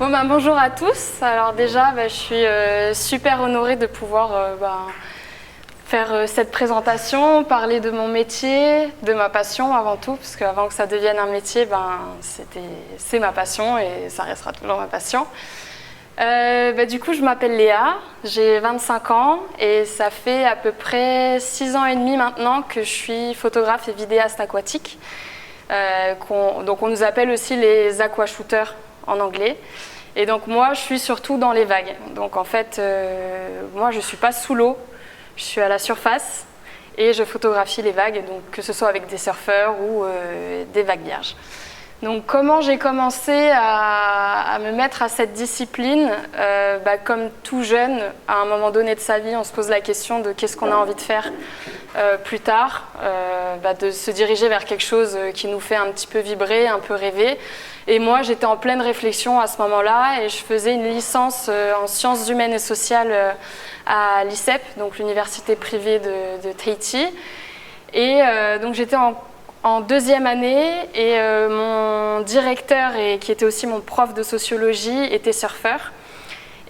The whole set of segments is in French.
Bonjour à tous. Alors déjà, je suis super honorée de pouvoir faire cette présentation, parler de mon métier, de ma passion avant tout, parce qu'avant que ça devienne un métier, c'est ma passion et ça restera toujours ma passion. Du coup, je m'appelle Léa, j'ai 25 ans et ça fait à peu près 6 ans et demi maintenant que je suis photographe et vidéaste aquatique. Donc on nous appelle aussi les aquashooters en anglais. Et donc moi, je suis surtout dans les vagues. Donc en fait, moi, je ne suis pas sous l'eau, je suis à la surface et je photographie les vagues, donc que ce soit avec des surfeurs ou des vagues vierges. Donc comment j'ai commencé à me mettre à cette discipline comme tout jeune, à un moment donné de sa vie, on se pose la question de qu'est-ce qu'on a envie de faire plus tard, de se diriger vers quelque chose qui nous fait un petit peu vibrer, un peu rêver. Et moi, j'étais en pleine réflexion à ce moment-là et je faisais une licence en sciences humaines et sociales à l'ICEP, donc l'université privée de Tahiti. Et donc j'étais en deuxième année et mon directeur, qui était aussi mon prof de sociologie, était surfeur.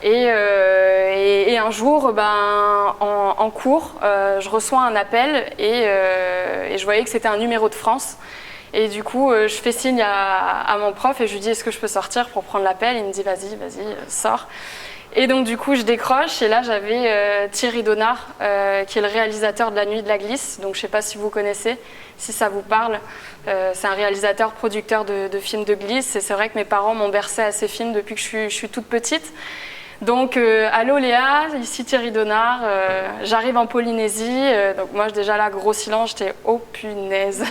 Et un jour, en cours, je reçois un appel et je voyais que c'était un numéro de France. Et du coup, je fais signe à mon prof et je lui dis « Est-ce que je peux sortir pour prendre l'appel ?» Il me dit « Vas-y, sors ». Et donc du coup, je décroche et là, j'avais Thierry Donard, qui est le réalisateur de La Nuit de la Glisse. Donc je ne sais pas si vous connaissez, si ça vous parle. C'est un réalisateur, producteur de films de glisse. Et c'est vrai que mes parents m'ont bercé à ces films depuis que je suis toute petite. Donc, allô Léa, ici Thierry Donard, j'arrive en Polynésie. Donc moi, déjà là, gros silence, j'étais « Oh punaise !»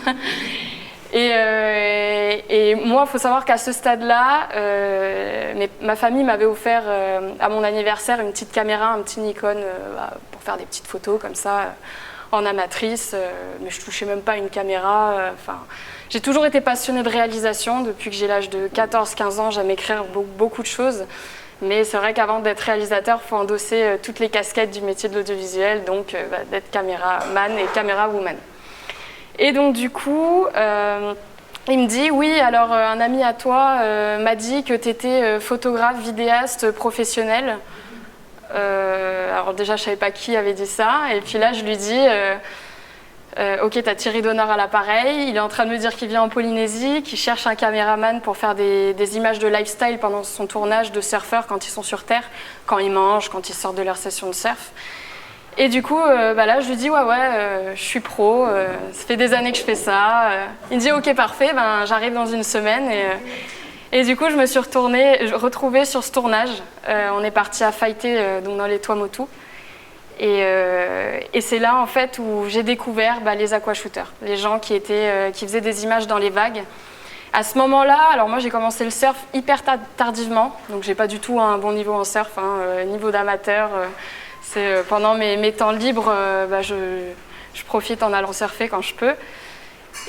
Et moi, il faut savoir qu'à ce stade-là, ma famille m'avait offert à mon anniversaire une petite caméra, un petit Nikon, pour faire des petites photos comme ça, en amatrice. Mais je ne touchais même pas une caméra. J'ai toujours été passionnée de réalisation. Depuis que j'ai l'âge de 14-15 ans, j'aime écrire beaucoup de choses. Mais c'est vrai qu'avant d'être réalisateur, il faut endosser toutes les casquettes du métier de l'audiovisuel, donc d'être caméraman et caméra-woman. Et donc du coup, il me dit « Oui, alors un ami à toi m'a dit que tu étais photographe, vidéaste professionnel. » Alors déjà, je ne savais pas qui avait dit ça. Et puis là, je lui dis « Ok, tu as Thierry Donard à l'appareil. Il est en train de me dire qu'il vient en Polynésie, qu'il cherche un caméraman pour faire des images de lifestyle pendant son tournage de surfeurs quand ils sont sur Terre, quand ils mangent, quand ils sortent de leur session de surf. » Et du coup, là, je lui dis je suis pro, ça fait des années que je fais ça. Il me dit ok, parfait, j'arrive dans une semaine. Et du coup, je me suis retrouvée sur ce tournage. On est parti à Phaïté, donc dans les Tuamotu. Et c'est là en fait où j'ai découvert les aquashooters, les gens qui faisaient des images dans les vagues. À ce moment-là, alors moi j'ai commencé le surf hyper tardivement, donc j'ai pas du tout un bon niveau en surf, niveau d'amateur. C'est pendant mes temps libres, je profite en allant surfer quand je peux.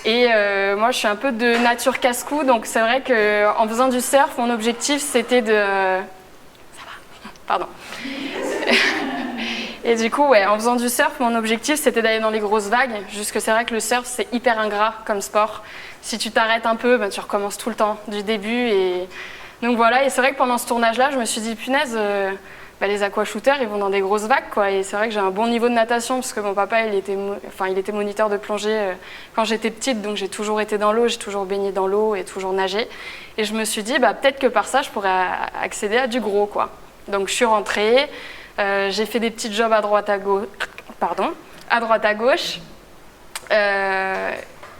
Et moi, je suis un peu de nature casse-cou, donc c'est vrai qu'en faisant du surf, mon objectif, c'était de... Ça va, pardon. Et du coup, en faisant du surf, mon objectif, c'était d'aller dans les grosses vagues, juste que c'est vrai que le surf, c'est hyper ingrat comme sport. Si tu t'arrêtes un peu, tu recommences tout le temps, du début. Et... Donc voilà, et c'est vrai que pendant ce tournage-là, je me suis dit, punaise... les aquashooters, ils vont dans des grosses vagues, quoi. Et c'est vrai que j'ai un bon niveau de natation, parce que mon papa, il était moniteur de plongée quand j'étais petite, donc j'ai toujours été dans l'eau, j'ai toujours baigné dans l'eau et toujours nagé. Et je me suis dit, peut-être que par ça, je pourrais accéder à du gros, quoi. Donc je suis rentrée, j'ai fait des petits jobs à droite à gauche.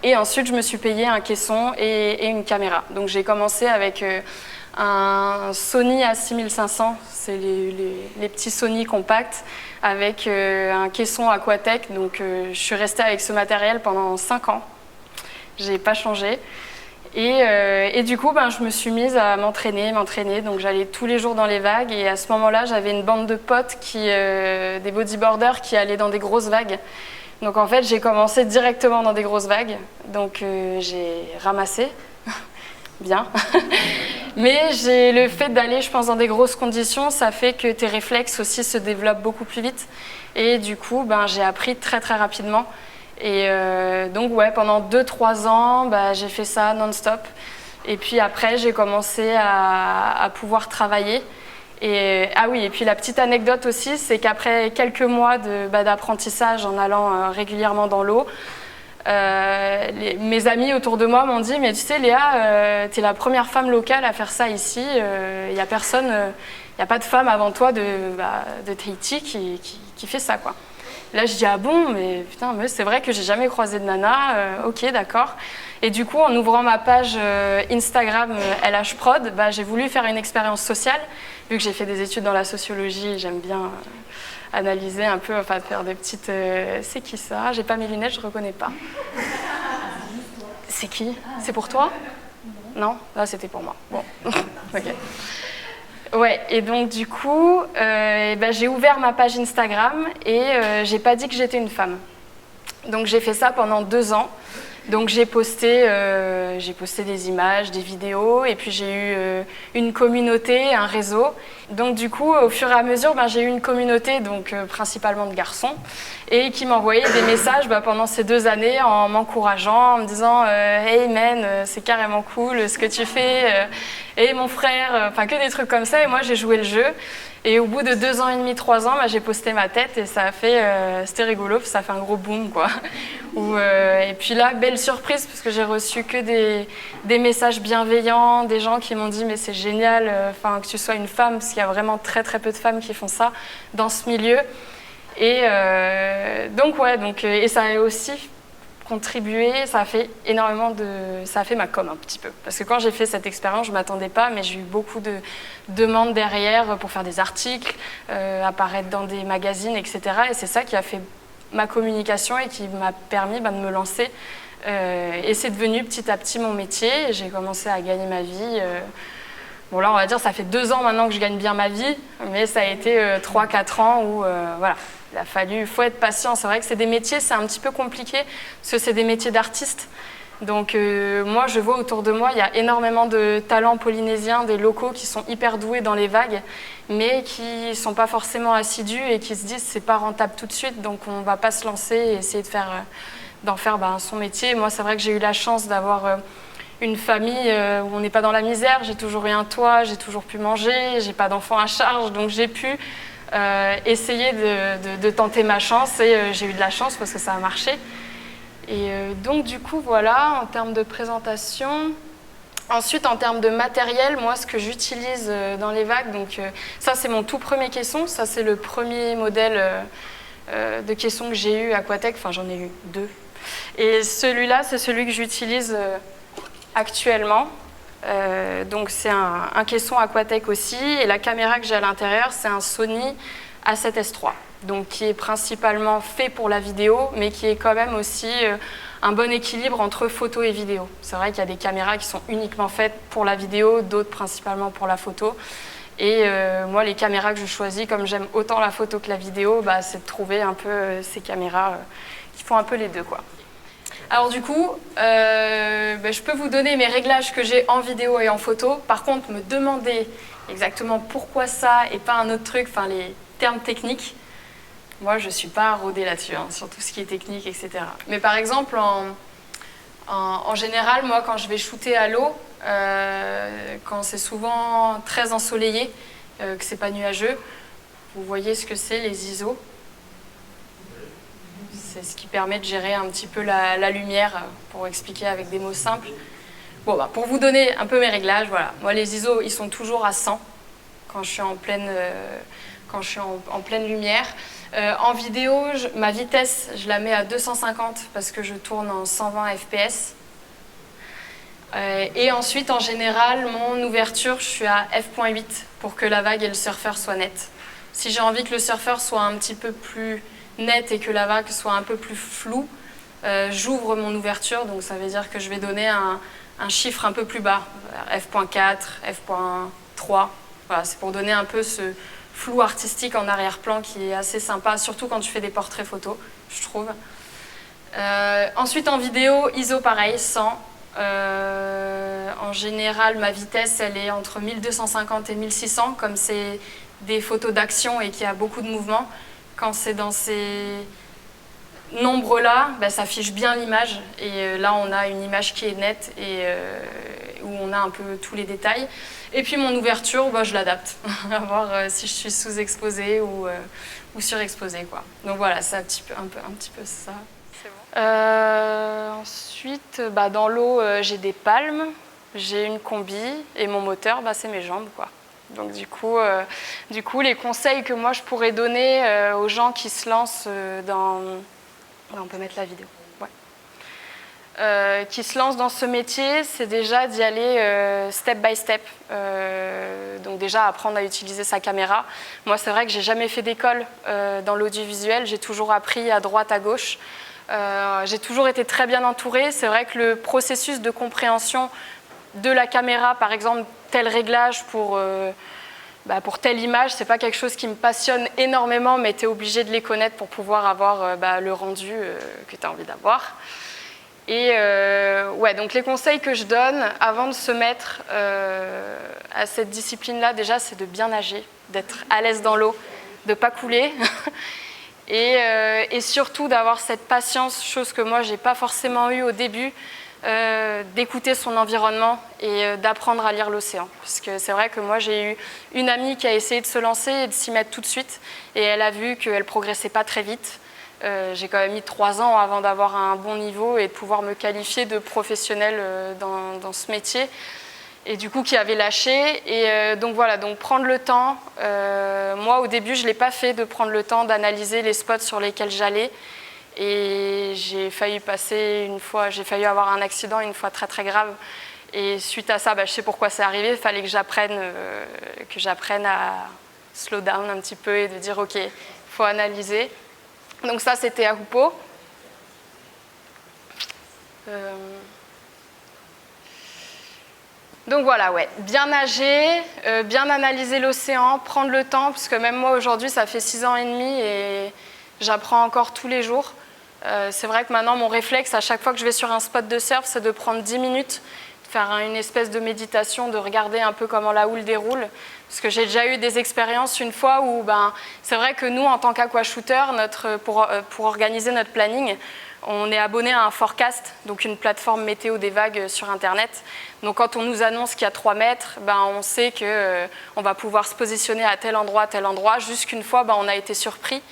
Et ensuite, je me suis payé un caisson et une caméra. Donc j'ai commencé avec... un Sony A6500, c'est les petits Sony compacts avec un caisson Aquatech. Donc je suis restée avec ce matériel pendant 5 ans. J'ai pas changé. Et du coup, je me suis mise à m'entraîner. Donc j'allais tous les jours dans les vagues. Et à ce moment-là, j'avais une bande de potes, des bodyboarders qui allaient dans des grosses vagues. Donc en fait, j'ai commencé directement dans des grosses vagues. Donc j'ai ramassé. Bien. Mais le fait d'aller, je pense, dans des grosses conditions, ça fait que tes réflexes aussi se développent beaucoup plus vite. Et du coup, j'ai appris très très rapidement. Et donc, pendant 2-3 ans, j'ai fait ça non-stop. Et puis après, j'ai commencé à pouvoir travailler. Ah oui, et puis la petite anecdote aussi, c'est qu'après quelques mois d'apprentissage en allant régulièrement dans l'eau, mes amis autour de moi m'ont dit « Mais tu sais Léa, tu es la première femme locale à faire ça ici, il n'y a personne, il n'y a pas de femme avant toi de Tahiti qui fait ça quoi. » Là je dis « Ah bon, mais putain, c'est vrai que j'ai jamais croisé de nana, ok d'accord. » Et du coup, en ouvrant ma page Instagram LH Prod, j'ai voulu faire une expérience sociale, vu que j'ai fait des études dans la sociologie, j'aime bien analyser un peu, enfin faire des petites... c'est qui ça? J'ai pas mes lunettes, je reconnais pas. C'est qui? C'est pour toi? Non? Là, c'était pour moi. Bon, ok. Ouais, et donc du coup, j'ai ouvert ma page Instagram et j'ai pas dit que j'étais une femme. Donc j'ai fait ça pendant 2 ans. Donc j'ai posté des images, des vidéos, et puis j'ai eu une communauté, un réseau. Donc du coup, au fur et à mesure, j'ai eu une communauté, donc principalement de garçons, et qui m'envoyaient des messages pendant ces 2 années en m'encourageant, en me disant Hey man, c'est carrément cool ce que tu fais, et mon frère, enfin que des trucs comme ça. Et moi j'ai joué le jeu. Et au bout de 2 ans et demi, 3 ans, j'ai posté ma tête et ça a fait, c'était rigolo, ça a fait un gros boom quoi. Et puis là, belle surprise parce que j'ai reçu que des messages bienveillants, des gens qui m'ont dit mais c'est génial, que tu sois une femme, parce qu'il y a vraiment très très peu de femmes qui font ça dans ce milieu. Et et ça a aussi contribué, ça a fait ça a fait ma com un petit peu. Parce que quand j'ai fait cette expérience, je ne m'attendais pas, mais j'ai eu beaucoup de demandes derrière pour faire des articles, apparaître dans des magazines, etc. Et c'est ça qui a fait ma communication et qui m'a permis de me lancer. Et c'est devenu petit à petit mon métier. J'ai commencé à gagner ma vie. Bon là, on va dire, ça fait 2 ans maintenant que je gagne bien ma vie, mais ça a été 3-4 ans où, voilà. Il faut être patient. C'est vrai que c'est des métiers, c'est un petit peu compliqué, parce que c'est des métiers d'artistes. Donc moi, je vois autour de moi, il y a énormément de talents polynésiens, des locaux qui sont hyper doués dans les vagues, mais qui ne sont pas forcément assidus et qui se disent c'est pas rentable tout de suite, donc on ne va pas se lancer et essayer d'en faire son métier. Moi, c'est vrai que j'ai eu la chance d'avoir une famille où on n'est pas dans la misère. J'ai toujours eu un toit, j'ai toujours pu manger, j'ai pas d'enfants à charge, donc j'ai pu essayer de tenter ma chance et j'ai eu de la chance parce que ça a marché. Et donc du coup voilà, en termes de présentation. Ensuite en termes de matériel, moi ce que j'utilise dans les vagues, donc ça c'est mon tout premier caisson, ça c'est le premier modèle de caisson que j'ai eu Aquatech, enfin j'en ai eu 2. Et celui-là c'est celui que j'utilise actuellement. Donc c'est un caisson Aquatech aussi, et la caméra que j'ai à l'intérieur c'est un Sony A7S3, donc qui est principalement fait pour la vidéo, mais qui est quand même aussi un bon équilibre entre photo et vidéo. C'est vrai qu'il y a des caméras qui sont uniquement faites pour la vidéo, d'autres principalement pour la photo. Et moi les caméras que je choisis, comme j'aime autant la photo que la vidéo, c'est de trouver un peu ces caméras qui font un peu les deux quoi. Alors du coup, je peux vous donner mes réglages que j'ai en vidéo et en photo. Par contre, me demander exactement pourquoi ça et pas un autre truc, enfin les termes techniques, moi je ne suis pas rodée là-dessus, sur tout ce qui est technique, etc. Mais par exemple, en général, moi quand je vais shooter à l'eau, quand c'est souvent très ensoleillé, que c'est pas nuageux, vous voyez ce que c'est les ISO. C'est ce qui permet de gérer un petit peu la lumière, pour expliquer avec des mots simples. Bon, pour vous donner un peu mes réglages, voilà. Moi, les ISO, ils sont toujours à 100 quand je suis en pleine lumière. En vidéo, ma vitesse, je la mets à 250 parce que je tourne en 120 fps. Et ensuite, en général, mon ouverture, je suis à f.8 pour que la vague et le surfeur soient nets. Si j'ai envie que le surfeur soit un petit peu plus net et que la vague soit un peu plus floue, j'ouvre mon ouverture, donc ça veut dire que je vais donner un chiffre un peu plus bas, f.4, f.3. Voilà, c'est pour donner un peu ce flou artistique en arrière-plan qui est assez sympa, surtout quand tu fais des portraits photos, je trouve. Ensuite en vidéo, ISO pareil, 100. En général, ma vitesse, elle est entre 1250 et 1600, comme c'est des photos d'action et qu'il y a beaucoup de mouvements. Quand c'est dans ces nombres-là, ça affiche bien l'image. Et là, on a une image qui est nette et où on a un peu tous les détails. Et puis mon ouverture, bah, je l'adapte, à voir si je suis sous-exposée ou surexposée, quoi. Donc voilà, c'est un petit peu ça. Ensuite, bah, dans l'eau, j'ai des palmes, j'ai une combi et mon moteur, bah, c'est mes jambes, quoi. Donc du coup, les conseils que moi je pourrais donner aux gens qui se lancent dans... On peut mettre la vidéo. Ouais. Qui se lancent dans ce métier, c'est déjà d'y aller step by step. Donc déjà apprendre à utiliser sa caméra. Moi, c'est vrai que j'ai jamais fait d'école dans l'audiovisuel. J'ai toujours appris à droite, à gauche. J'ai toujours été très bien entourée. C'est vrai que le processus de compréhension de la caméra, par exemple, tel réglage pour telle image, c'est pas quelque chose qui me passionne énormément, mais tu es obligé de les connaître pour pouvoir avoir le rendu que tu as envie d'avoir. Et ouais, donc les conseils que je donne avant de se mettre à cette discipline-là, déjà, c'est de bien nager, d'être à l'aise dans l'eau, de ne pas couler. Et surtout d'avoir cette patience, chose que moi, je n'ai pas forcément eue au début, d'écouter son environnement et d'apprendre à lire l'océan. Parce que c'est vrai que moi, j'ai eu une amie qui a essayé de se lancer et de s'y mettre tout de suite. Et elle a vu qu'elle ne progressait pas très vite. J'ai quand même mis 3 ans avant d'avoir un bon niveau et de pouvoir me qualifier de professionnelle dans ce métier. Et du coup, qui avait lâché. Et donc voilà, donc prendre le temps. Moi, au début, je ne l'ai pas fait de prendre le temps d'analyser les spots sur lesquels j'allais. Et j'ai failli avoir un accident une fois très très grave. Et suite à ça, je sais pourquoi c'est arrivé. Il fallait que j'apprenne à slow down un petit peu et de dire ok, il faut analyser. Donc ça, c'était à Hupo. Donc voilà, ouais, bien nager, bien analyser l'océan, prendre le temps, parce que même moi aujourd'hui, ça fait 6 ans et demi et j'apprends encore tous les jours. C'est vrai que maintenant, mon réflexe, à chaque fois que je vais sur un spot de surf, c'est de prendre 10 minutes, de faire une espèce de méditation, de regarder un peu comment la houle déroule. Parce que j'ai déjà eu des expériences une fois où, c'est vrai que nous, en tant qu'aquashooter, pour organiser notre planning, on est abonné à un forecast, donc une plateforme météo des vagues sur Internet. Donc quand on nous annonce qu'il y a 3 mètres, on sait qu'on va pouvoir se positionner à tel endroit, jusqu'une fois, on a été surpris.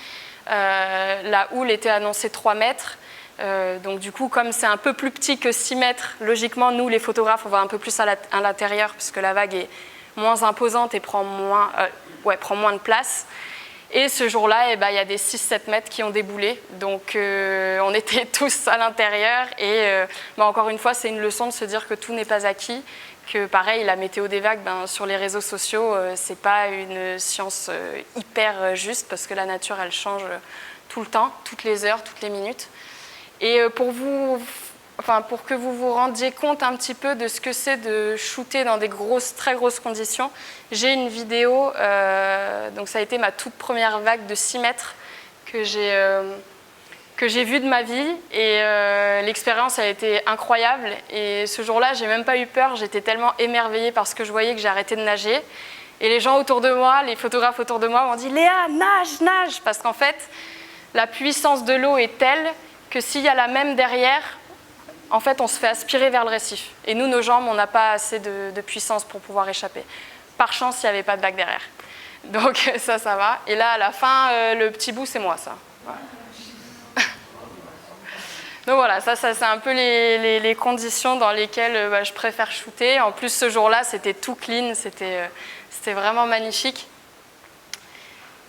La houle était annoncée 3 mètres. Donc du coup, comme c'est un peu plus petit que 6 mètres, logiquement, nous, les photographes, on va un peu plus à l'intérieur, puisque la vague est moins imposante et prend moins de place. Et ce jour-là, il y a des 6-7 mètres qui ont déboulé. Donc on était tous à l'intérieur. Et encore une fois, c'est une leçon de se dire que tout n'est pas acquis. Que pareil, la météo des vagues, sur les réseaux sociaux, c'est pas une science hyper juste, parce que la nature, elle change tout le temps, toutes les heures, toutes les minutes. Et pour que vous vous rendiez compte un petit peu de ce que c'est de shooter dans des très grosses conditions, j'ai une vidéo, donc ça a été ma toute première vague de 6 mètres que j'ai vue de ma vie, et l'expérience a été incroyable. Et ce jour-là, j'ai même pas eu peur, j'étais tellement émerveillée parce que je voyais que j'ai arrêté de nager. Et les gens autour de moi, les photographes autour de moi m'ont dit « Léa, nage, nage !» Parce qu'en fait, la puissance de l'eau est telle que s'il y a la même derrière, en fait, on se fait aspirer vers le récif. Et nous, nos jambes, on n'a pas assez de puissance pour pouvoir échapper. Par chance, il n'y avait pas de vague derrière. Donc ça va. Et là, à la fin, le petit bout, c'est moi, ça. Voilà. Donc voilà, ça c'est un peu les conditions dans lesquelles je préfère shooter. En plus, ce jour-là, c'était tout clean, c'était vraiment magnifique.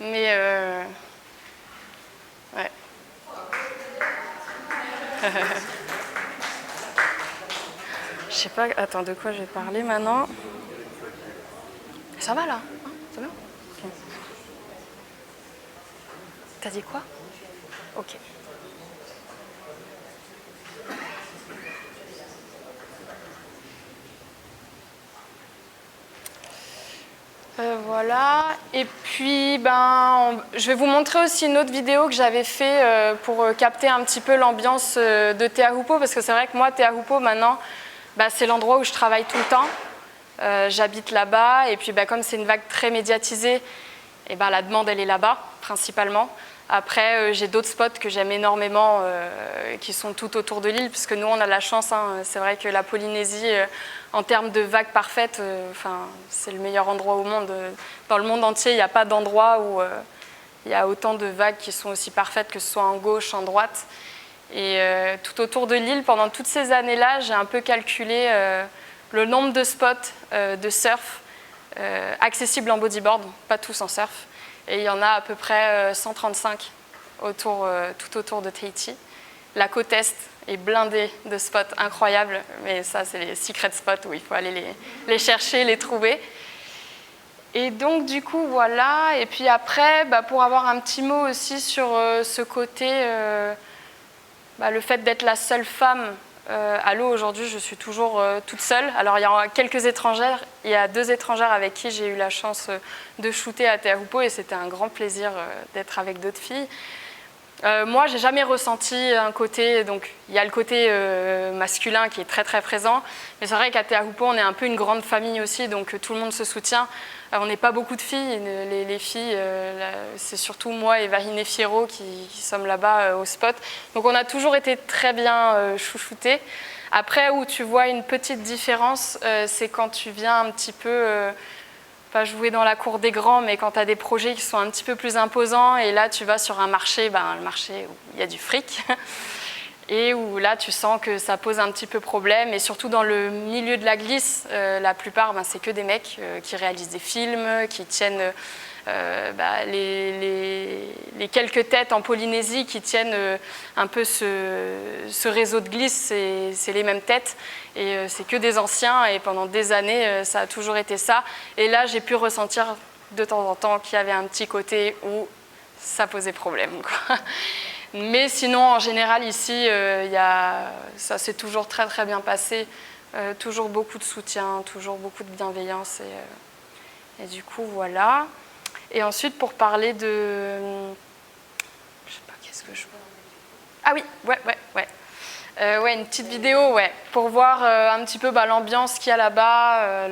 Mais ouais. Je sais pas, attends, de quoi je vais parler maintenant? Ça va là? C'est bien? Okay. T'as dit quoi? Ok. Voilà, et puis je vais vous montrer aussi une autre vidéo que j'avais fait pour capter un petit peu l'ambiance de Teahupo'o, parce que c'est vrai que moi, Teahupo'o, maintenant, c'est l'endroit où je travaille tout le temps. J'habite là-bas, et puis comme c'est une vague très médiatisée, et la demande, elle est là-bas, principalement. Après, j'ai d'autres spots que j'aime énormément qui sont tout autour de l'île, puisque nous, on a la chance. C'est vrai que la Polynésie, en termes de vagues parfaites, c'est le meilleur endroit au monde. Dans le monde entier, il n'y a pas d'endroit où il y a autant de vagues qui sont aussi parfaites, que ce soit en gauche, en droite. Et tout autour de l'île, pendant toutes ces années-là, j'ai un peu calculé le nombre de spots de surf accessibles en bodyboard, pas tous en surf. Et il y en a à peu près 135 tout autour de Tahiti. La côte Est est blindée de spots incroyables, mais ça, c'est les secret spots où il faut aller les chercher, les trouver. Et donc, du coup, voilà. Et puis après, pour avoir un petit mot aussi sur ce côté, le fait d'être la seule femme à l'eau aujourd'hui, je suis toujours toute seule. Alors, il y a quelques étrangères. Il y a 2 étrangères avec qui j'ai eu la chance de shooter à Teahupo'o et c'était un grand plaisir d'être avec d'autres filles. Moi, j'ai jamais ressenti un côté, donc il y a le côté masculin qui est très très présent, mais c'est vrai qu'à Teahupo'o, on est un peu une grande famille aussi, donc tout le monde se soutient. On n'est pas beaucoup de filles, les filles, c'est surtout moi et Vahine Fierro qui sommes là-bas au spot. Donc on a toujours été très bien chouchoutés. Après, où tu vois une petite différence, c'est quand tu viens un petit peu... pas jouer dans la cour des grands, mais quand tu as des projets qui sont un petit peu plus imposants, et là tu vas sur un marché, le marché où il y a du fric, et où là tu sens que ça pose un petit peu problème, et surtout dans le milieu de la glisse, la plupart c'est que des mecs qui réalisent des films, qui tiennent les quelques têtes en Polynésie qui tiennent un peu ce réseau de glisse, c'est les mêmes têtes. Et c'est que des anciens, et pendant des années, ça a toujours été ça. Et là, j'ai pu ressentir de temps en temps qu'il y avait un petit côté où ça posait problème, quoi. Mais sinon, en général, ici, ça s'est toujours très très bien passé. Toujours beaucoup de soutien, toujours beaucoup de bienveillance. Et du coup, voilà. Et ensuite, pour parler de... Je sais pas, qu'est-ce que je... Ah oui, ouais, une petite vidéo, pour voir un petit peu l'ambiance qu'il y a là-bas.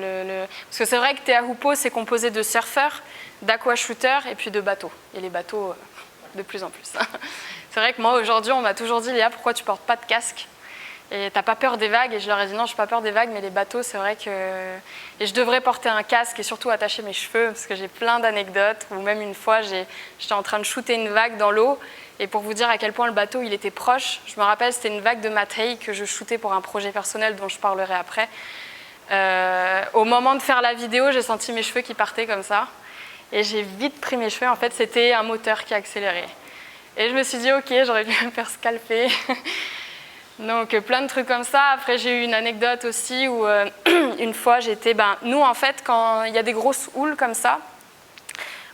Parce que c'est vrai que Teahupo'o, c'est composé de surfeurs, d'aquashooters et puis de bateaux. Et les bateaux, de plus en plus. C'est vrai que moi, aujourd'hui, on m'a toujours dit, Léa, pourquoi tu portes pas de casque ? Et t'as pas peur des vagues? Et je leur ai dit, non, je n'ai pas peur des vagues, mais les bateaux, c'est vrai que... Et je devrais porter un casque et surtout attacher mes cheveux, parce que j'ai plein d'anecdotes, ou même une fois, j'étais en train de shooter une vague dans l'eau. Et pour vous dire à quel point le bateau il était proche, je me rappelle, c'était une vague de Matei que je shootais pour un projet personnel dont je parlerai après. Au moment de faire la vidéo, j'ai senti mes cheveux qui partaient comme ça. Et j'ai vite pris mes cheveux. En fait, c'était un moteur qui accélérait. Et je me suis dit, ok, j'aurais dû me faire scalper. Donc, plein de trucs comme ça. Après, j'ai eu une anecdote aussi où une fois, j'étais... nous, en fait, quand il y a des grosses houles comme ça,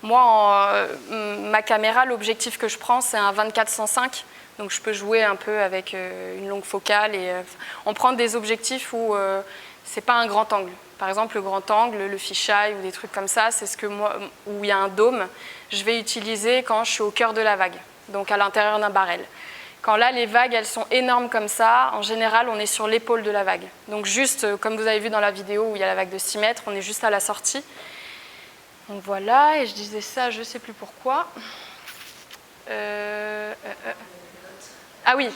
moi, ma caméra, l'objectif que je prends, c'est un 24-105. Donc, je peux jouer un peu avec une longue focale. Et on prend des objectifs où c'est pas un grand angle. Par exemple, le grand angle, le fisheye ou des trucs comme ça, c'est ce que moi, où il y a un dôme, je vais utiliser quand je suis au cœur de la vague, donc à l'intérieur d'un barrel. Quand là, les vagues, elles sont énormes comme ça, en général, on est sur l'épaule de la vague. Donc juste, comme vous avez vu dans la vidéo où il y a la vague de 6 mètres, on est juste à la sortie. Donc voilà, et je disais ça, je ne sais plus pourquoi. Ah oui.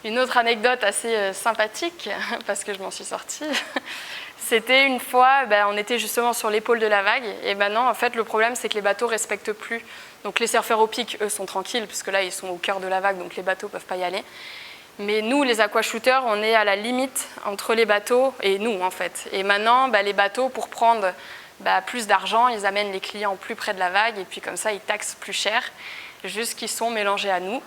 Une autre anecdote assez sympathique, parce que je m'en suis sortie. C'était une fois, on était justement sur l'épaule de la vague, et non, en fait, le problème, c'est que les bateaux ne respectent plus. Donc les surfeurs au pic, eux, sont tranquilles, puisque là, ils sont au cœur de la vague, donc les bateaux ne peuvent pas y aller. Mais nous, les aquashooters, on est à la limite entre les bateaux et nous, en fait. Et maintenant, les bateaux, pour prendre plus d'argent, ils amènent les clients plus près de la vague, et puis comme ça, ils taxent plus cher, juste qu'ils sont mélangés à nous.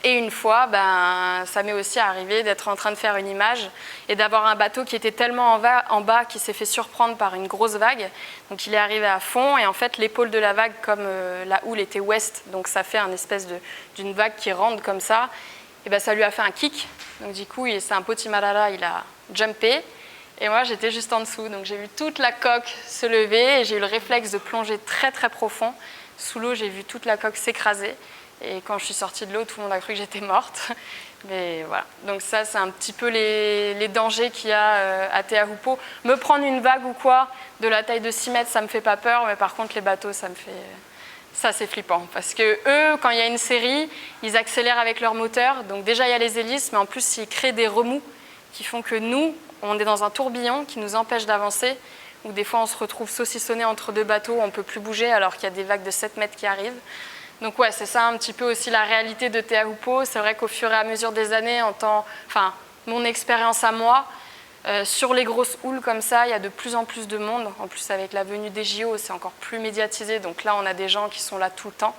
Et une fois, ça m'est aussi arrivé d'être en train de faire une image et d'avoir un bateau qui était tellement en bas qu'il s'est fait surprendre par une grosse vague. Donc il est arrivé à fond et en fait l'épaule de la vague, comme la houle était ouest, donc ça fait une espèce d'une vague qui rentre comme ça, et ça lui a fait un kick. Donc du coup, c'est un potimarara, il a jumpé et moi j'étais juste en dessous. Donc j'ai vu toute la coque se lever et j'ai eu le réflexe de plonger très très profond. Sous l'eau, j'ai vu toute la coque s'écraser. Et quand je suis sortie de l'eau, tout le monde a cru que j'étais morte. Mais voilà. Donc ça, c'est un petit peu les dangers qu'il y a à Teahupo'o. Me prendre une vague ou quoi, de la taille de 6 mètres, ça me fait pas peur. Mais par contre, les bateaux, ça me Ça, c'est flippant parce que eux, quand il y a une série, ils accélèrent avec leur moteur. Donc déjà, il y a les hélices, mais en plus, ils créent des remous qui font que nous, on est dans un tourbillon qui nous empêche d'avancer, ou des fois, on se retrouve saucissonné entre deux bateaux, on ne peut plus bouger alors qu'il y a des vagues de 7 mètres qui arrivent. Donc ouais, c'est ça un petit peu aussi la réalité de Teahupo'o. C'est vrai qu'au fur et à mesure des années, mon expérience à moi, sur les grosses houles comme ça, il y a de plus en plus de monde. En plus, avec la venue des JO, c'est encore plus médiatisé. Donc là, on a des gens qui sont là tout le temps.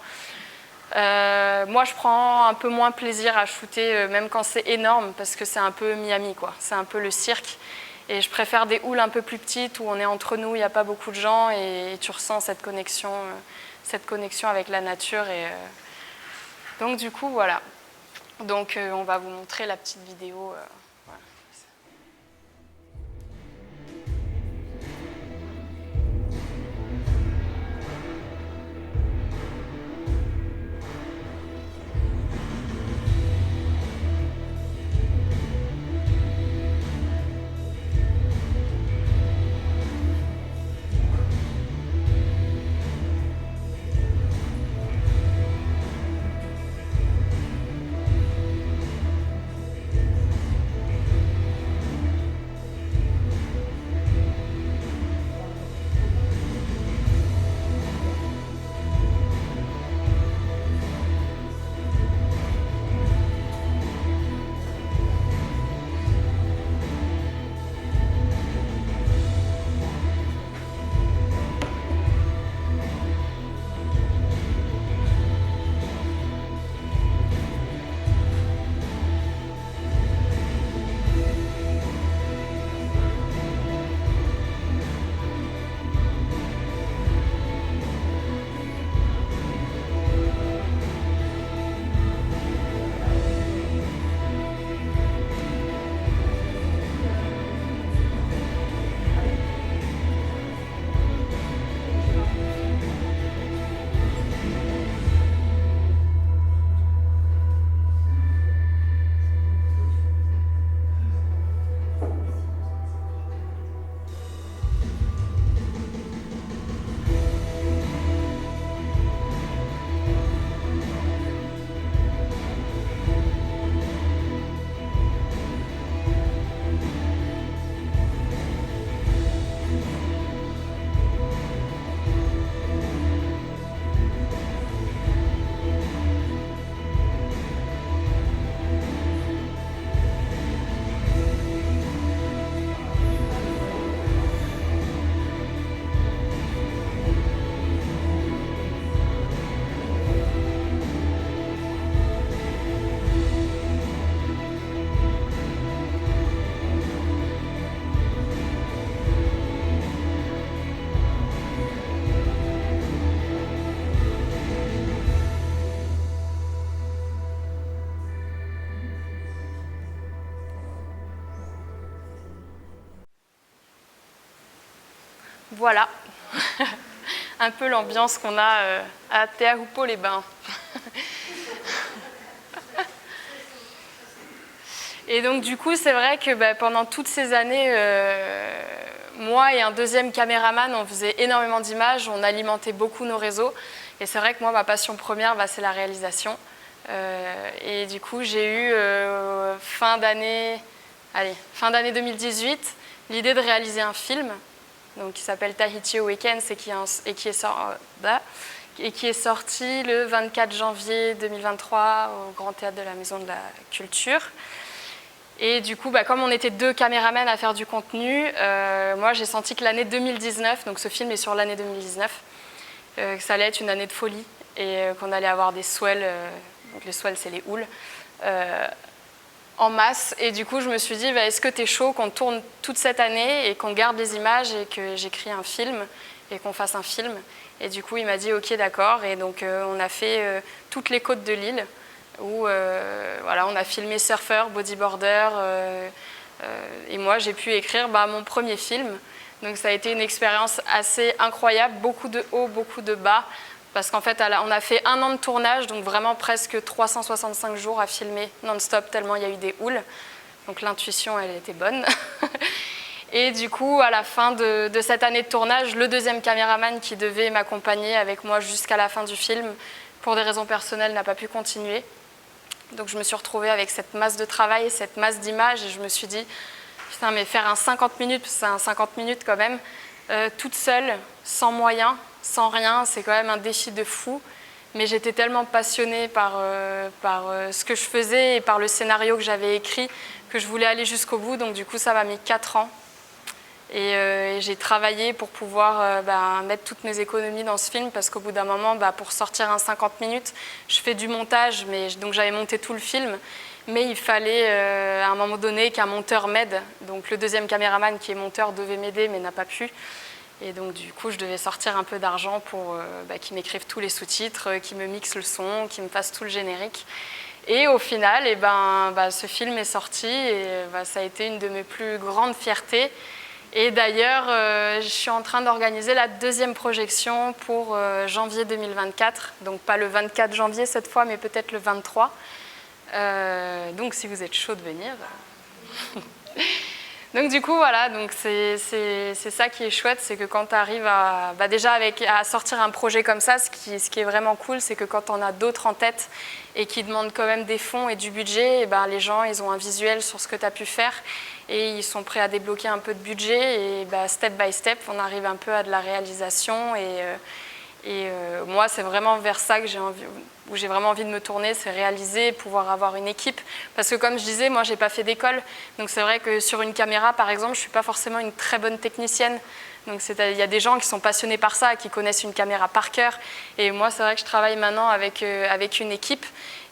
Moi, je prends un peu moins plaisir à shooter, même quand c'est énorme, parce que c'est un peu Miami, quoi. C'est un peu le cirque. Et je préfère des houles un peu plus petites, où on est entre nous, il n'y a pas beaucoup de gens, et tu ressens cette connexion avec la nature. Donc du coup, voilà. Donc on va vous montrer la petite vidéo. Voilà. Voilà, un peu l'ambiance qu'on a à Teahupo'o-les-Bains. Et donc du coup, c'est vrai que pendant toutes ces années, moi et un deuxième caméraman, on faisait énormément d'images, on alimentait beaucoup nos réseaux. Et c'est vrai que moi, ma passion première, c'est la réalisation. Et du coup, j'ai eu fin d'année 2018, l'idée de réaliser un film donc, qui s'appelle Tahiti Awakens et qui est sorti le 24 janvier 2023 au Grand Théâtre de la Maison de la Culture. Et du coup, comme on était deux caméramans à faire du contenu, moi j'ai senti que l'année 2019, donc ce film est sur l'année 2019, que ça allait être une année de folie et qu'on allait avoir des swells, donc les swells c'est les houles, en masse. Et du coup, je me suis dit, est-ce que t'es chaud qu'on tourne toute cette année et qu'on garde les images et que j'écris un film et qu'on fasse un film? Et du coup, il m'a dit, ok, d'accord. Et donc, on a fait toutes les côtes de l'île où on a filmé surfeurs, bodyboarders. Et moi, j'ai pu écrire mon premier film. Donc, ça a été une expérience assez incroyable, beaucoup de hauts, beaucoup de bas. Parce qu'en fait, on a fait 1 an de tournage, donc vraiment presque 365 jours à filmer non-stop, tellement il y a eu des houles. Donc l'intuition, elle était bonne. Et du coup, à la fin de cette année de tournage, le deuxième caméraman qui devait m'accompagner avec moi jusqu'à la fin du film, pour des raisons personnelles, n'a pas pu continuer. Donc je me suis retrouvée avec cette masse de travail, cette masse d'images, et je me suis dit, putain, mais faire un 50 minutes, parce que c'est un 50 minutes quand même, toute seule, sans moyens, sans rien, c'est quand même un défi de fou. Mais j'étais tellement passionnée par ce que je faisais et par le scénario que j'avais écrit que je voulais aller jusqu'au bout. Donc du coup, ça m'a mis 4 ans. Et j'ai travaillé pour pouvoir mettre toutes mes économies dans ce film, parce qu'au bout d'un moment, pour sortir un 50 minutes, je fais du montage, donc j'avais monté tout le film, mais il fallait à un moment donné qu'un monteur m'aide. Donc le deuxième caméraman qui est monteur devait m'aider, mais n'a pas pu. Et donc du coup, je devais sortir un peu d'argent pour qu'il m'écrive tous les sous-titres, qu'il me mixe le son, qu'il me fasse tout le générique. Et au final, ce film est sorti et ça a été une de mes plus grandes fiertés. Et d'ailleurs, je suis en train d'organiser la deuxième projection pour janvier 2024. Donc pas le 24 janvier cette fois, mais peut-être le 23. Donc si vous êtes chaud de venir. Donc du coup, voilà, donc c'est ça qui est chouette, c'est que quand tu arrives à sortir un projet comme ça, ce qui est vraiment cool, c'est que quand on a d'autres en tête et qui demandent quand même des fonds et du budget, et les gens, ils ont un visuel sur ce que tu as pu faire et ils sont prêts à débloquer un peu de budget, et step by step, on arrive un peu à de la réalisation. Et moi, c'est vraiment vers ça que j'ai vraiment envie de me tourner, c'est réaliser, pouvoir avoir une équipe. Parce que comme je disais, moi, je n'ai pas fait d'école. Donc c'est vrai que sur une caméra, par exemple, je ne suis pas forcément une très bonne technicienne. Donc il y a des gens qui sont passionnés par ça, qui connaissent une caméra par cœur. Et moi, c'est vrai que je travaille maintenant avec une équipe.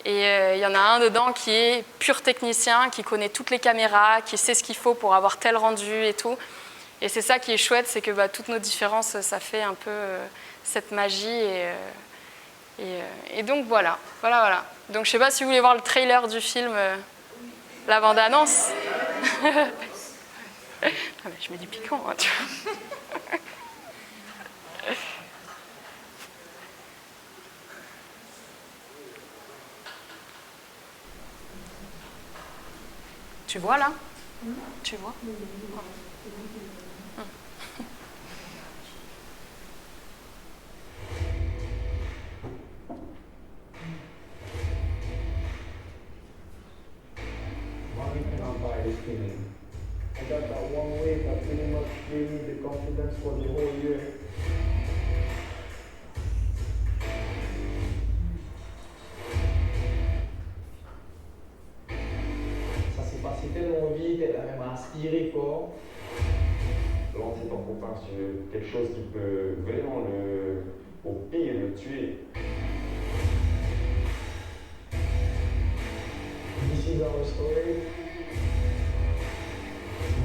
Et il y en a un dedans qui est pur technicien, qui connaît toutes les caméras, qui sait ce qu'il faut pour avoir tel rendu et tout. Et c'est ça qui est chouette, c'est que toutes nos différences, ça fait un peu cette magie. Et donc voilà. Donc je ne sais pas si vous voulez voir le trailer du film, la bande-annonce. Je mets du piquant, hein, tu vois. Tu vois là? Tu vois? I got that one wave that pretty much gave me the confidence for the whole year. Ça s'est passé tellement vite, elle a même aspiré fort. Lancer ton copain sur quelque chose qui peut vraiment au pire le tuer. This is our story.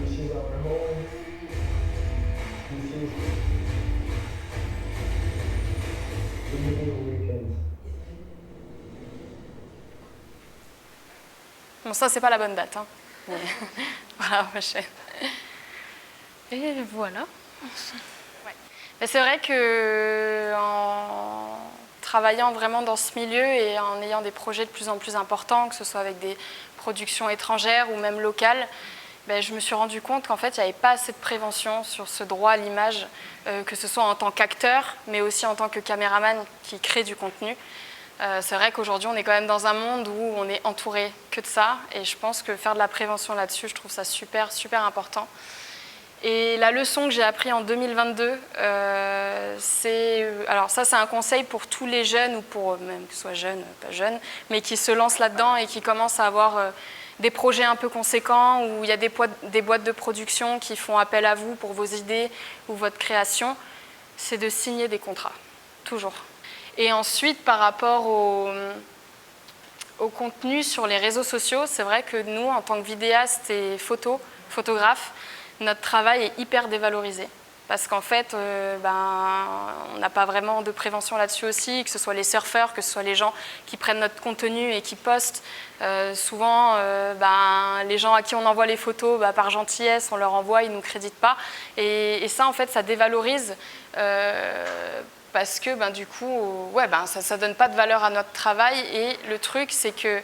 This is our home. This is the middle weekend. Bon, ça, c'est pas la bonne date. Hein. Mais voilà, prochaine. Et voilà. Ouais. Mais c'est vrai qu'en travaillant vraiment dans ce milieu et en ayant des projets de plus en plus importants, que ce soit avec des productions étrangères ou même locales, je me suis rendu compte qu'en fait, il n'y avait pas assez de prévention sur ce droit à l'image, que ce soit en tant qu'acteur, mais aussi en tant que caméraman qui crée du contenu. C'est vrai qu'aujourd'hui, on est quand même dans un monde où on est entouré que de ça, et je pense que faire de la prévention là-dessus, je trouve ça super, super important. Et la leçon que j'ai apprise en 2022, alors ça, c'est un conseil pour tous les jeunes, ou pour même que ce soit jeunes, pas jeunes, mais qui se lancent là-dedans et qui commencent à avoir des projets un peu conséquents, où il y a des boîtes de production qui font appel à vous pour vos idées ou votre création, c'est de signer des contrats, toujours. Et ensuite, par rapport au contenu sur les réseaux sociaux, c'est vrai que nous, en tant que vidéastes et photographes, notre travail est hyper dévalorisé. Parce qu'en fait, on n'a pas vraiment de prévention là-dessus aussi, que ce soit les surfeurs, que ce soit les gens qui prennent notre contenu et qui postent. Souvent, les gens à qui on envoie les photos, par gentillesse, on leur envoie, ils ne nous créditent pas. Et ça, en fait, ça dévalorise parce que du coup, ça ne donne pas de valeur à notre travail. Et le truc, c'est que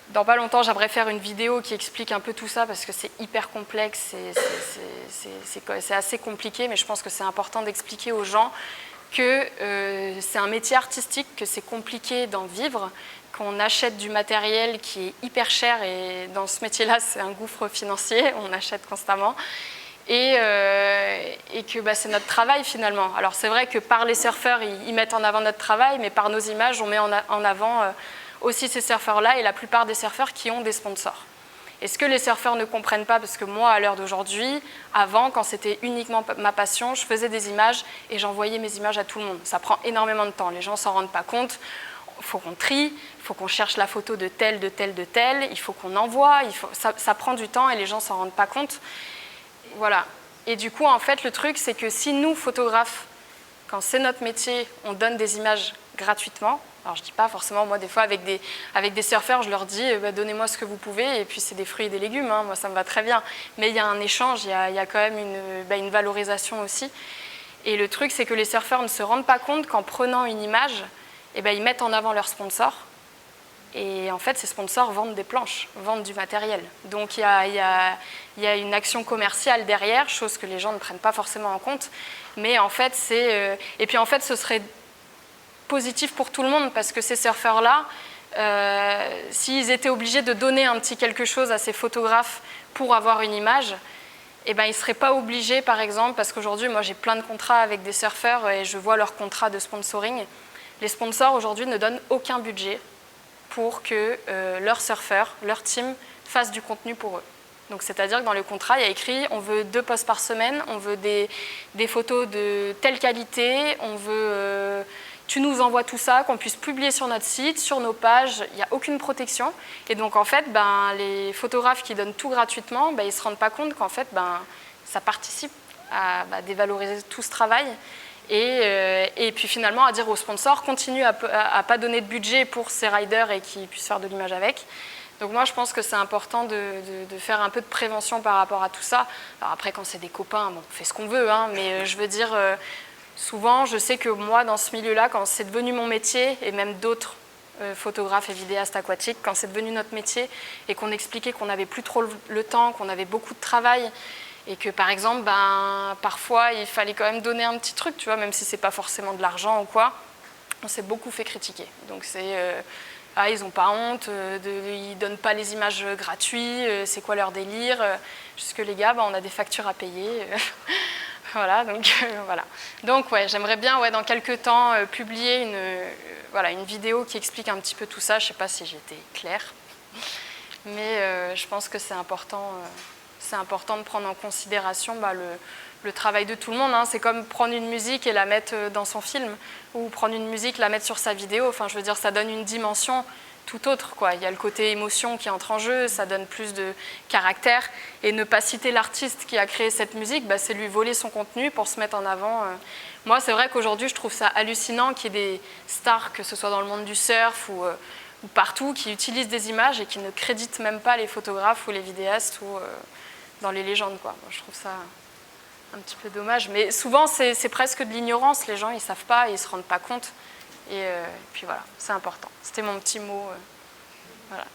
dans pas longtemps, j'aimerais faire une vidéo qui explique un peu tout ça parce que c'est hyper complexe, c'est assez compliqué, mais je pense que c'est important d'expliquer aux gens que c'est un métier artistique, que c'est compliqué d'en vivre, qu'on achète du matériel qui est hyper cher et dans ce métier-là, c'est un gouffre financier, on achète constamment. Et que bah, c'est notre travail finalement. Alors c'est vrai que par les surfeurs, ils mettent en avant notre travail, mais par nos images, on met en avant aussi ces surfeurs-là et la plupart des surfeurs qui ont des sponsors. Et ce que les surfeurs ne comprennent pas, parce que moi, à l'heure d'aujourd'hui, avant, quand c'était uniquement ma passion, je faisais des images et j'envoyais mes images à tout le monde. Ça prend énormément de temps, les gens ne s'en rendent pas compte. Il faut qu'on trie, il faut qu'on cherche la photo de tel, de tel, de tel, il faut qu'on envoie, ça prend du temps et les gens ne s'en rendent pas compte. Voilà. Et du coup, en fait, le truc, c'est que si nous, photographes, quand c'est notre métier, on donne des images gratuitement, alors je ne dis pas forcément, moi, des fois, avec des surfeurs, je leur dis, bah, donnez-moi ce que vous pouvez, et puis c'est des fruits et des légumes, hein, moi, ça me va très bien. Mais il y a un échange, il y a quand même une valorisation aussi. Et le truc, c'est que les surfeurs ne se rendent pas compte qu'en prenant une image, eh ben, ils mettent en avant leurs sponsors. Et en fait, ces sponsors vendent des planches, vendent du matériel. Donc il y a une action commerciale derrière, chose que les gens ne prennent pas forcément en compte. Mais en fait, et puis en fait, ce serait positif pour tout le monde parce que ces surfeurs-là, s'ils étaient obligés de donner un petit quelque chose à ces photographes pour avoir une image, eh ben, ils ne seraient pas obligés, par exemple, parce qu'aujourd'hui, moi, j'ai plein de contrats avec des surfeurs et je vois leurs contrats de sponsoring. Les sponsors, aujourd'hui, ne donnent aucun budget pour que leurs surfeurs, leur team, fassent du contenu pour eux. Donc, c'est-à-dire que dans le contrat, il y a écrit on veut 2 posts par semaine, on veut des photos de telle qualité, on veut tu nous envoies tout ça, qu'on puisse publier sur notre site, sur nos pages, il n'y a aucune protection. Et donc, en fait, les photographes qui donnent tout gratuitement, ils ne se rendent pas compte qu'en fait, ça participe à dévaloriser tout ce travail. Et puis finalement à dire aux sponsors continue à pas donner de budget pour ces riders et qu'ils puissent faire de l'image avec. Donc moi je pense que c'est important de faire un peu de prévention par rapport à tout ça. Alors après quand c'est des copains, bon, on fait ce qu'on veut, hein, mais je veux dire souvent je sais que moi dans ce milieu-là, quand c'est devenu mon métier et même d'autres photographes et vidéastes aquatiques, quand c'est devenu notre métier et qu'on expliquait qu'on n'avait plus trop le temps, qu'on avait beaucoup de travail, et que par exemple, parfois, il fallait quand même donner un petit truc, tu vois, même si c'est pas forcément de l'argent ou quoi, on s'est beaucoup fait critiquer. Donc c'est, ils n'ont pas honte, ils donnent pas les images gratuites, c'est quoi leur délire, puisque les gars, on a des factures à payer. Voilà, donc voilà. Donc ouais, j'aimerais bien, dans quelques temps, publier une vidéo qui explique un petit peu tout ça. Je sais pas si j'étais claire, mais je pense que c'est important. C'est important de prendre en considération le travail de tout le monde. Hein. C'est comme prendre une musique et la mettre dans son film, ou prendre une musique, la mettre sur sa vidéo. Enfin, je veux dire, ça donne une dimension tout autre, quoi. Il y a le côté émotion qui entre en jeu, ça donne plus de caractère. Et ne pas citer l'artiste qui a créé cette musique, c'est lui voler son contenu pour se mettre en avant. Moi, c'est vrai qu'aujourd'hui, je trouve ça hallucinant qu'il y ait des stars, que ce soit dans le monde du surf ou partout, qui utilisent des images et qui ne créditent même pas les photographes ou les vidéastes ou dans les légendes, quoi. Moi, je trouve ça un petit peu dommage. Mais souvent, c'est presque de l'ignorance. Les gens, ils ne savent pas, ils ne se rendent pas compte. Et puis voilà, c'est important. C'était mon petit mot. Voilà.